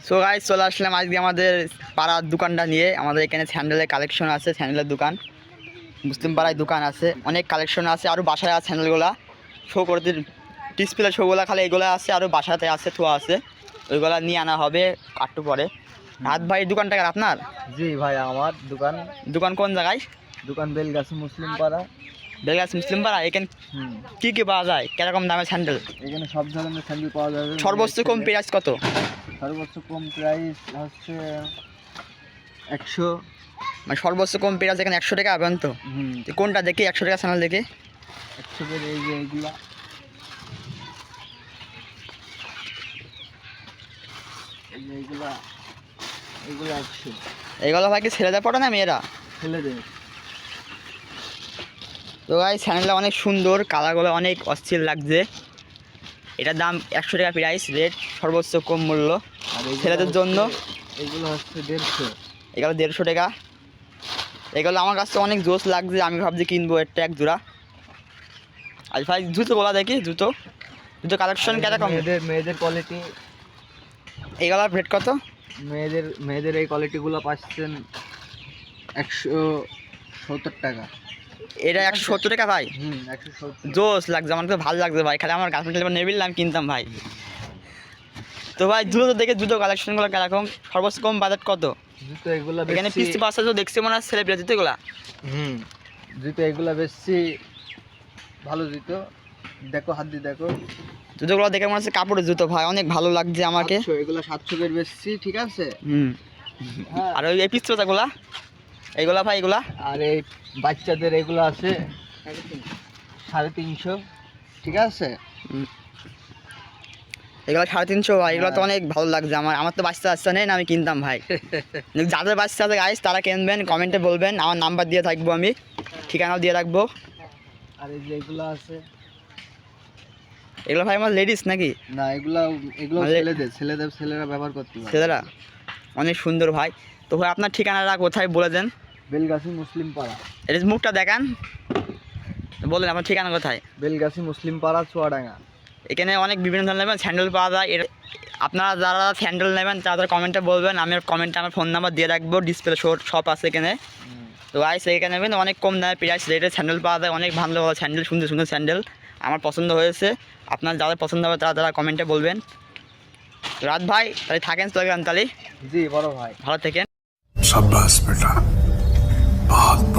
So guys চলে আসলাম আজকে আমাদের পাড়ার দোকানটা নিয়ে। আমাদের এখানে স্যান্ডেলের কালেকশন আছে, স্যান্ডেলের দোকান মুসলিম পাড়ায় দোকান আছে, অনেক কালেকশন আছে। আরও বাসায় আছে স্যান্ডেলগুলা শো করতে, ডিসপ্লে শোগুলা খালি এগুলো আছে, আরও বাসাতে আছে, থোয়া আছে, ওইগুলা নিয়ে আনা হবে একটু পরে। রাত ভাই দোকানটা আপনার? জি ভাই, আমার দোকান। দোকান কোন জায়গায়? দোকান বেলগাছি মুসলিম পাড়া। বেলগাছি মুসলিম পাড়া। এখানে কী কী পাওয়া যায়, কিরকম দামের স্যান্ডেল? এখানে সব ধরনের স্যান্ডেল পাওয়া যাবে। সর্বোচ্চ কম প্রাইস কত? সর্বোচ্চ কম প্রাইস হচ্ছে 100। মানে সর্বোচ্চ কম প্রাইস এখানে 100 টাকা পাবেন তো? কোনটা দেখি 100 টাকা স্যান্ডেল দেখি। 100 এর এই যে এইগুলা, এইগুলা 100। এগুলো ভাই কি ছেলেদের পড়ে না মেয়েরা? ছেলেদের। তো ভাই স্যান্ডেলটা অনেক সুন্দর, কালারগুলো অনেক অস্থির লাগছে। এটার দাম 100 টাকা প্রাইস রেট, সর্বোচ্চ কম মূল্য আর ছেলেদের জন্য। এগুলো হচ্ছে 150। এগুলো 150 টাকা। এগুলো আমার কাছে অনেক জোস লাগছে, আমি ভাবছি কিনবো একটা এক জোড়া। আর ভাই জুতোগুলো দেখি, জুতো কালেকশন কীরকম? মেয়েদের কোয়ালিটি। এগুলোর রেট কত? মেয়েদের এই কোয়ালিটিগুলো পাচ্ছেন 170 টাকা। এটা 170 টাকা ভাই? 170। জোস লাগছে, আমার তো ভালো লাগছে ভাই। খালি আমার গার্লফ্রেন্ড নেবিল আমি কিনতাম ভাই। তো ভাই জুতো দেখে, জুতো কালেকশনগুলো কীরকম, সর্বোচ্চ কম বাজেট কত? জুতো এগুলো এখানে পিস্তি পাশে তো দেখছি মনে হয় সেলিব্রিটি জুতোগুলো। জুতো এগুলো বেশি ভালো জুতো। দেখো, হাত দিয়ে দেখো। জুতোগুলো দেখে মনে হচ্ছে কাপড়ের জুতো ভাই, অনেক ভালো লাগছে আমাকে। এগুলো 700 এর বেশি, ঠিক আছে। হ্যাঁ। আর ওই পিস্তি পাতাগুলা, এইগুলা ভাই এগুলা? আর এই বাচ্চাদের এগুলো আছে 350, ঠিক আছে। এগুলো 350 ভাই। এগুলো তো অনেক ভালো লাগছে আমার তো বাচ্চা নেই না, আমি কিনতাম ভাই। যাদের বাচ্চা আছে গাইস তারা কিনবেন, কমেন্টে বলবেন, আমার নাম্বার দিয়ে থাকবো, আমি ঠিকানাও দিয়ে রাখবো। আর এই যে এগুলো আছে, এগুলো ভাই আমার লেডিস নাকি? না, এগুলো ছেলেরা ব্যবহার করতে পারে। ছেলেরা অনেক সুন্দর ভাই। তো ভাই আপনার ঠিকানাটা কোথায় বলে দেন? বেলগাছি মুসলিম পাড়া। এটা মুখটা দেখান, বলেন আপনার ঠিকানা কোথায়? বেলগাছি মুসলিম পাড়া, চুয়াডাঙ্গা। এখানে অনেক বিভিন্ন ধরনের স্যান্ডেল পাওয়া যায়। আপনারা যারা স্যান্ডেল নেবেন তাদের কমেন্টে বলবেন, আমি কমেন্টে আমার ফোন নাম্বার দিয়ে রাখবো, ডিসপ্লে শপ আছে এখানে। তো গাইস এখানে নেবেন, অনেক কম দামে প্রাইস রেটে স্যান্ডেল পাওয়া যায়, অনেক ভালো ভালো স্যান্ডেল, সুন্দর সুন্দর স্যান্ডেল আমার পছন্দ হয়েছে। আপনার যাদের পছন্দ হবে তারা কমেন্টে বলবেন। রাত ভাই তাহলে থাকেন, চলে গেলাম তাহলে। জি বড় ভাই, ভালো থেকেন। शाबाश बेटा, बहुत बढ़िया।